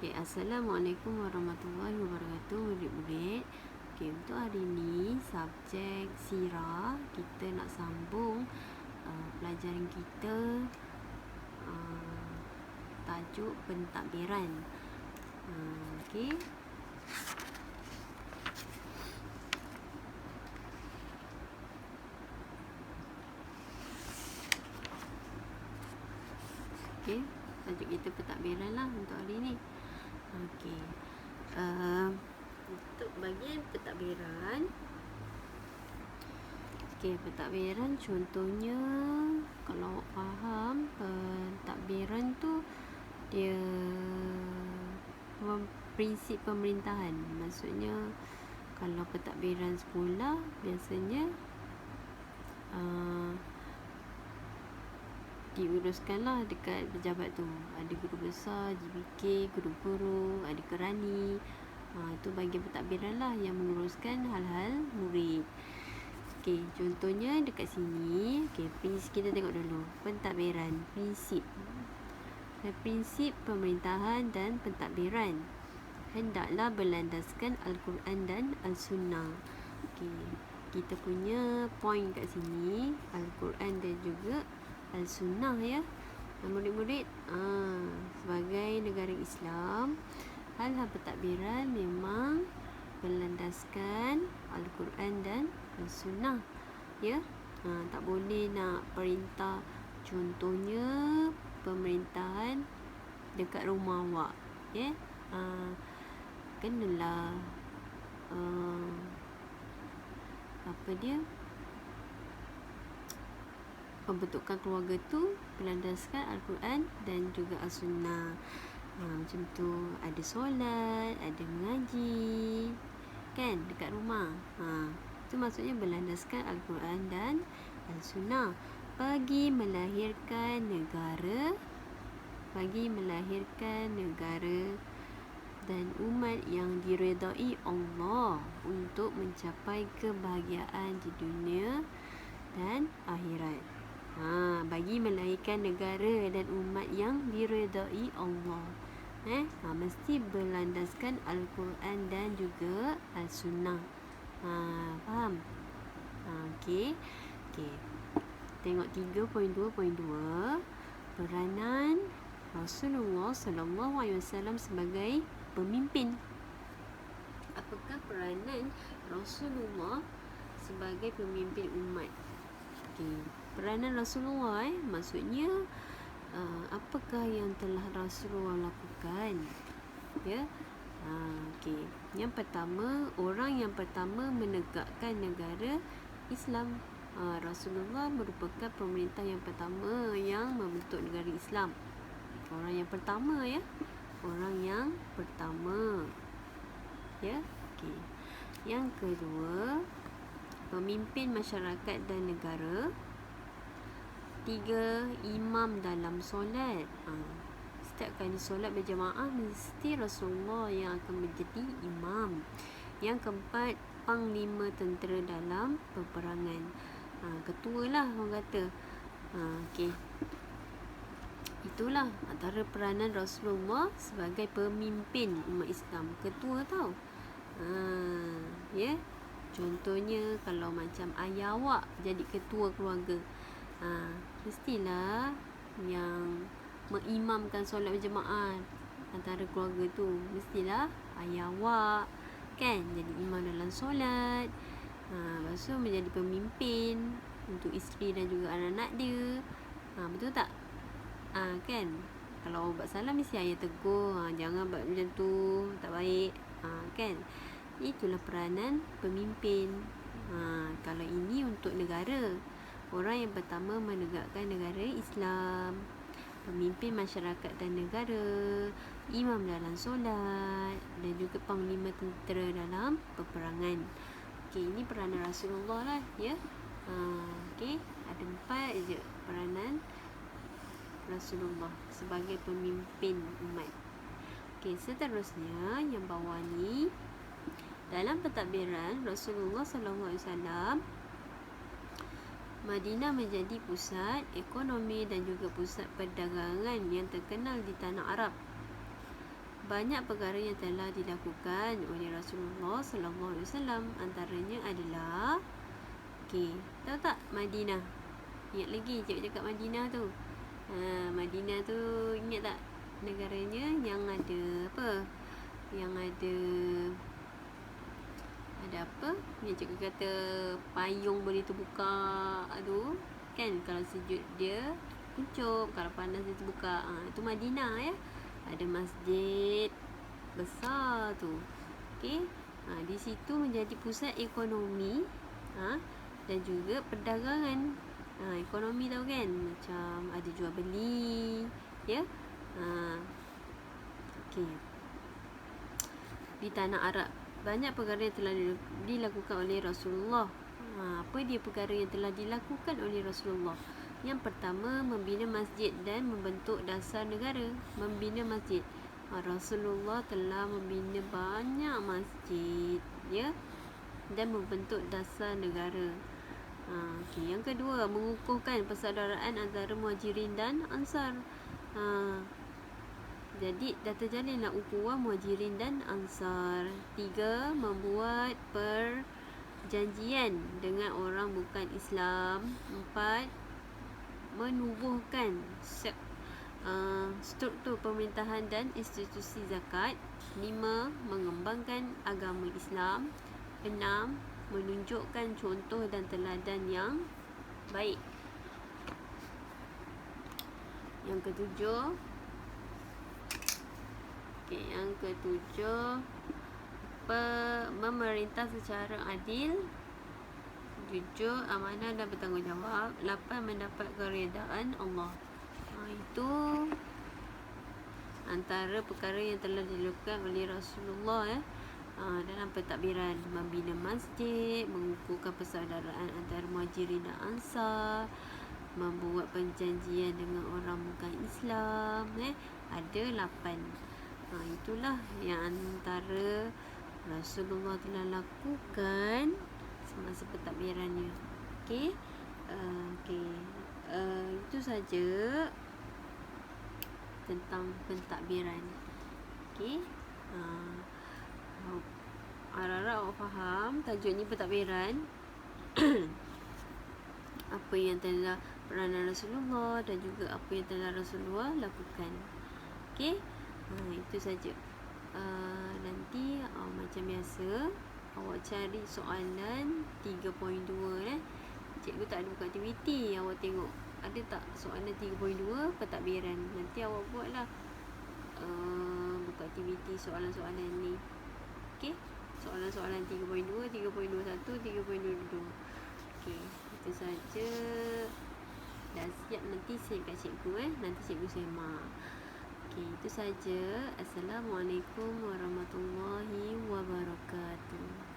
Assalamualaikum warahmatullahi wabarakatuh, murid-murid. Untuk hari ini subjek sirah, kita nak sambung pelajaran kita, tajuk pentadbiran. Okey. Tajuk kita pentadbiran lah untuk hari ni. Untuk bahagian pentadbiran, pentadbiran contohnya, kalau awak faham, pentadbiran tu dia prinsip pemerintahan. Maksudnya kalau pentadbiran sekolah biasanya diuruskanlah dekat pejabat tu. Ada guru besar, GPK, guru-guru, ada kerani. Itu bahagian pentadbiran lah yang menguruskan hal-hal murid. Contohnya dekat sini. Kita tengok dulu pentadbiran, prinsip. Prinsip pemerintahan dan pentadbiran hendaklah berlandaskan Al-Quran dan Al-Sunnah. Kita punya point kat sini, Al-Quran dan juga Al-Sunnah, ya. Murid-murid, sebagai negara Islam, hal-hal pentadbiran memang berlandaskan Al-Quran dan Al-Sunnah, ya. Tak boleh nak perintah, contohnya pemerintahan dekat rumah awak, ya. Kenalah pembentukan keluarga tu berlandaskan Al-Quran dan juga Al-Sunnah. Macam tu, ada solat, ada mengaji, kan, dekat rumah. Itu maksudnya berlandaskan Al-Quran dan Al-Sunnah. Bagi melahirkan negara dan umat yang diredai Allah untuk mencapai kebahagiaan di dunia dan akhirat. Bagi melahirkan negara dan umat yang diredai Allah, mesti berlandaskan Al-Quran dan juga Al-Sunnah. Faham? Tengok 3.2.2, peranan Rasulullah SAW sebagai pemimpin. Apakah peranan Rasulullah sebagai pemimpin umat? Peranan Rasulullah, maksudnya apakah yang telah Rasulullah lakukan, ya. Yang pertama, orang yang pertama menegakkan negara Islam. Rasulullah merupakan pemerintah yang pertama yang membentuk negara Islam. Orang yang pertama, ya. Orang yang pertama, ya. Yang kedua, pemimpin masyarakat dan negara. 3, imam dalam solat. Setiap kali solat berjamaah, mesti Rasulullah yang akan menjadi imam. Yang keempat, panglima tentera dalam peperangan. Ketua lah orang kata. Itulah antara peranan Rasulullah sebagai pemimpin umat Islam. Ketua tau. Ya. Contohnya kalau macam ayah awak jadi ketua keluarga, mestilah yang mengimamkan solat berjemaah antara keluarga tu, mestilah ayah awak, kan, jadi imam dalam solat. Lepas tu menjadi pemimpin untuk isteri dan juga anak-anak dia. Betul tak? Kan, kalau buat salah mesti ayah tegur, jangan buat macam tu, tak baik, kan. Itulah peranan pemimpin. Kalau ini untuk negara, orang yang pertama menegakkan negara Islam, pemimpin masyarakat dan negara, imam dalam solat, dan juga panglima tentera dalam peperangan. Ini peranan Rasulullah lah, ya. Ada 4 je peranan Rasulullah sebagai pemimpin umat. Seterusnya yang bawah ni, dalam pentadbiran Rasulullah SAW, Madinah menjadi pusat ekonomi dan juga pusat perdagangan yang terkenal di tanah Arab. banyak perkara yang telah dilakukan oleh Rasulullah sallallahu alaihi wasallam. Antaranya adalah tahu tak Madinah? Ingat lagi cikgu cakap Madinah tu. Madinah tu ingat tak negaranya yang ada apa? Yang ada apa? Yang cikgu kata payung boleh terbuka tu kan, kalau sejuk dia kuncup, kalau panas dia terbuka. Itu Madinah ya. Ada masjid besar tu. Di situ menjadi pusat ekonomi dan juga perdagangan. Ekonomi tahu kan, macam ada jual beli ya. Di tanah Arab banyak perkara yang telah dilakukan oleh Rasulullah. Apa dia perkara yang telah dilakukan oleh Rasulullah? Yang pertama, membina masjid dan membentuk dasar negara. Membina masjid. Rasulullah telah membina banyak masjid ya, dan membentuk dasar negara. Yang kedua, mengukuhkan persaudaraan antara Muhajirin dan Ansar. Jadi dah terjalinlah ukhuwah Muhajirin dan Ansar. 3, membuat perjanjian dengan orang bukan Islam. 4, menubuhkan struktur pemerintahan dan institusi zakat. 5, mengembangkan agama Islam. 6, menunjukkan contoh dan teladan yang baik. Yang ketujuh, memerintah secara adil, jujur, amanah dan bertanggungjawab. 8, mendapat keredaan Allah. Itu antara perkara yang telah dilakukan oleh Rasulullah dalam pentadbiran. Membina masjid, mengukuhkan persaudaraan antara Muhajirin dan Ansar, membuat perjanjian dengan orang bukan Islam. Ada 8. Itulah yang antara Rasulullah telah lakukan semasa pentadbirannya. Itu saja tentang pentadbiran. Harap-harap awak faham tajuk ni pentadbiran. Apa yang telah peranan Rasulullah dan juga apa yang telah Rasulullah lakukan. Itu saja. Nanti macam biasa awak cari soalan 3.2 Cikgu tak ada buka aktiviti. Awak tengok ada tak soalan 3.2 pentadbiran. Nanti awak buatlah buka aktiviti soalan-soalan ni. Soalan-soalan 3.2, 3.21, 3.22. Itu saja. Dah siap, nanti save kat cikgu nanti cikgu semak. Itu saja. Assalamualaikum warahmatullahi wabarakatuh.